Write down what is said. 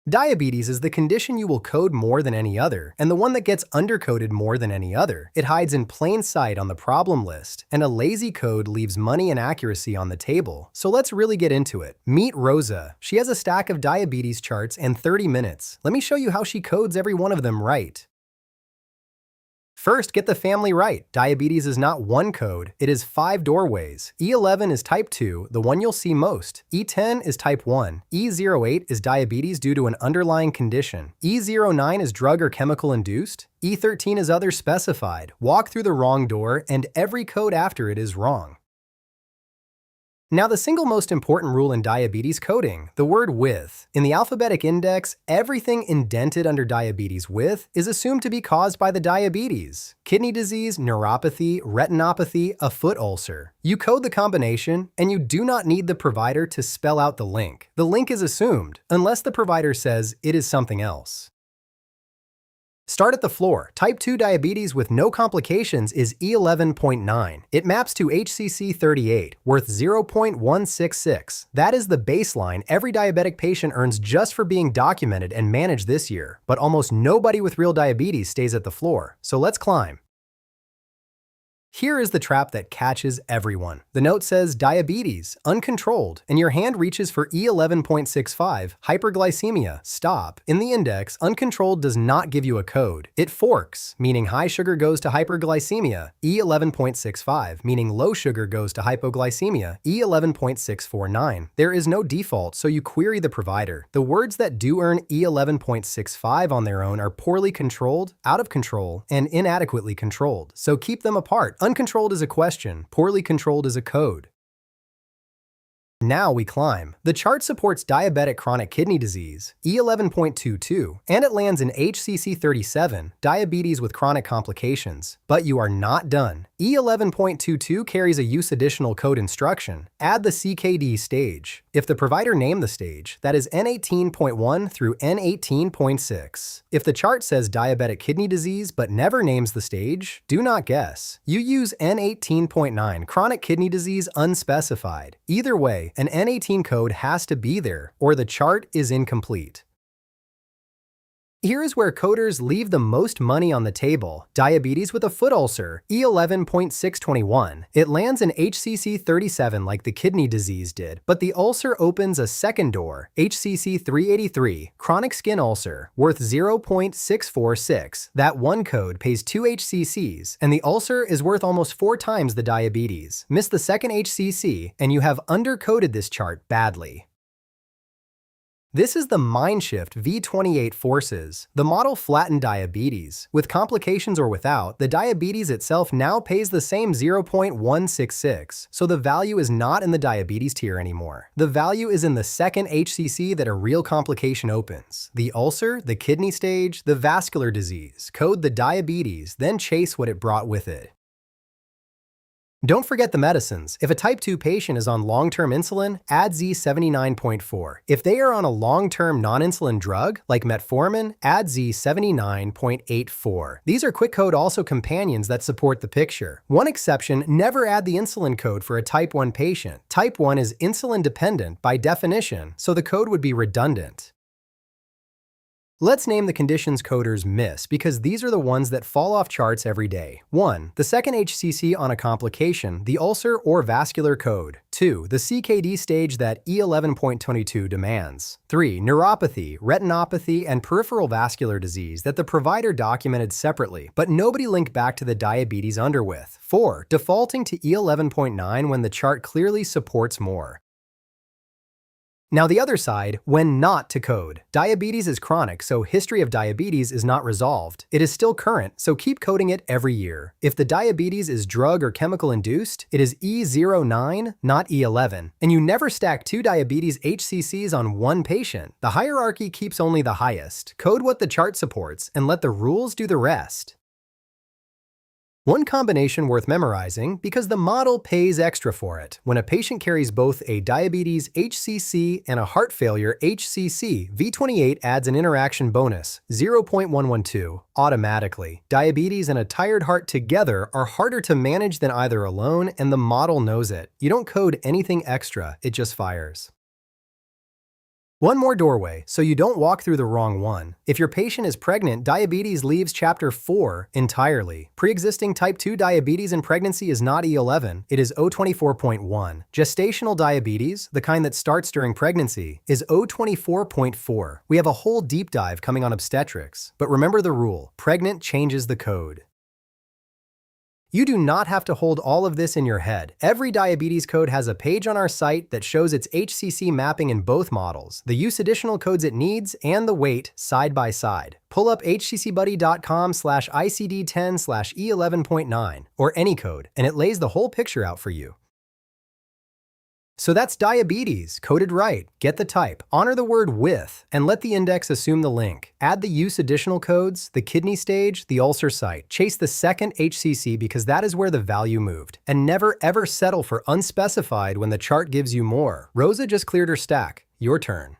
Diabetes is the condition you will code more than any other, and the one that gets undercoded more than any other. It hides in plain sight on the problem list, and a lazy code leaves money and accuracy on the table. So let's really get into it. Meet Rosa. She has a stack of diabetes charts and 30 minutes. Let me show you how she codes every one of them right. First, get the family right. Diabetes is not one code, it is 5 doorways. E11 is type 2, the one you'll see most. E10 is type 1. E08 is diabetes due to an underlying condition. E09 is drug or chemical induced. E13 is other specified. Walk through the wrong door, and every code after it is wrong. Now, the single most important rule in diabetes coding, the word with. In the alphabetic index, everything indented under diabetes with is assumed to be caused by the diabetes. Kidney disease, neuropathy, retinopathy, a foot ulcer. You code the combination, and you do not need the provider to spell out the link. The link is assumed, unless the provider says it is something else. Start at the floor. Type 2 diabetes with no complications is E11.9. It maps to HCC 38, worth 0.166. That is the baseline every diabetic patient earns just for being documented and managed this year. But almost nobody with real diabetes stays at the floor, so let's climb. Here is the trap that catches everyone. The note says diabetes, uncontrolled, and your hand reaches for E11.65, hyperglycemia, stop. In the index, uncontrolled does not give you a code. It forks, meaning high sugar goes to hyperglycemia, E11.65, meaning low sugar goes to hypoglycemia, E11.649. There is no default, so you query the provider. The words that do earn E11.65 on their own are poorly controlled, out of control, and inadequately controlled, so keep them apart. Uncontrolled is a question, poorly controlled is a code. Now we climb. The chart supports diabetic chronic kidney disease, E11.22, and it lands in HCC 37, diabetes with chronic complications. But you are not done. E11.22 carries a use additional code instruction. Add the CKD stage. If the provider named the stage, that is N18.1 through N18.6. If the chart says diabetic kidney disease but never names the stage, do not guess. You use N18.9, chronic kidney disease unspecified. Either way, an N18 code has to be there, or the chart is incomplete. Here is where coders leave the most money on the table. Diabetes with a foot ulcer, E11.621. It lands in HCC 37 like the kidney disease did, but the ulcer opens a second door, HCC 383, chronic skin ulcer, worth 0.646. That one code pays 2 HCCs, and the ulcer is worth almost 4 times the diabetes. Miss the second HCC, and you have undercoded this chart badly. This is the Mindshift V28 forces. The model flattened diabetes. With complications or without, the diabetes itself now pays the same 0.166, so the value is not in the diabetes tier anymore. The value is in the second HCC that a real complication opens. The ulcer, the kidney stage, the vascular disease. Code the diabetes, then chase what it brought with it. Don't forget the medicines. If a type 2 patient is on long-term insulin, add Z79.4. If they are on a long-term non-insulin drug, like metformin, add Z79.84. These are quick code also companions that support the picture. One exception, never add the insulin code for a type 1 patient. Type 1 is insulin dependent by definition, so the code would be redundant. Let's name the conditions coders miss, because these are the ones that fall off charts every day. 1. The second HCC on a complication, the ulcer or vascular code. 2. The CKD stage that E11.22 demands. 3. Neuropathy, retinopathy, and peripheral vascular disease that the provider documented separately, but nobody linked back to the diabetes underwith. 4. Defaulting to E11.9 when the chart clearly supports more. Now the other side, when not to code. Diabetes is chronic, so history of diabetes is not resolved. It is still current, so keep coding it every year. If the diabetes is drug or chemical induced, it is E09, not E11. And you never stack 2 diabetes HCCs on one patient. The hierarchy keeps only the highest. Code what the chart supports, and let the rules do the rest. One combination worth memorizing because the model pays extra for it. When a patient carries both a diabetes HCC and a heart failure HCC, V28 adds an interaction bonus, 0.112, automatically. Diabetes and a tired heart together are harder to manage than either alone, and the model knows it. You don't code anything extra, it just fires. One more doorway, so you don't walk through the wrong one. If your patient is pregnant, diabetes leaves Chapter 4 entirely. Pre-existing type 2 diabetes in pregnancy is not E11, it is O24.1. Gestational diabetes, the kind that starts during pregnancy, is O24.4. We have a whole deep dive coming on obstetrics, but remember the rule: pregnant changes the code. You do not have to hold all of this in your head. Every diabetes code has a page on our site that shows its HCC mapping in both models, the use additional codes it needs, and the weight side by side. Pull up hccbuddy.com/ICD-10-E11.9 or any code, and it lays the whole picture out for you. So that's diabetes, coded right. Get the type, honor the word with, and let the index assume the link. Add the use additional codes, the kidney stage, the ulcer site. Chase the second HCC because that is where the value moved. And never ever settle for unspecified when the chart gives you more. Rosa just cleared her stack. Your turn.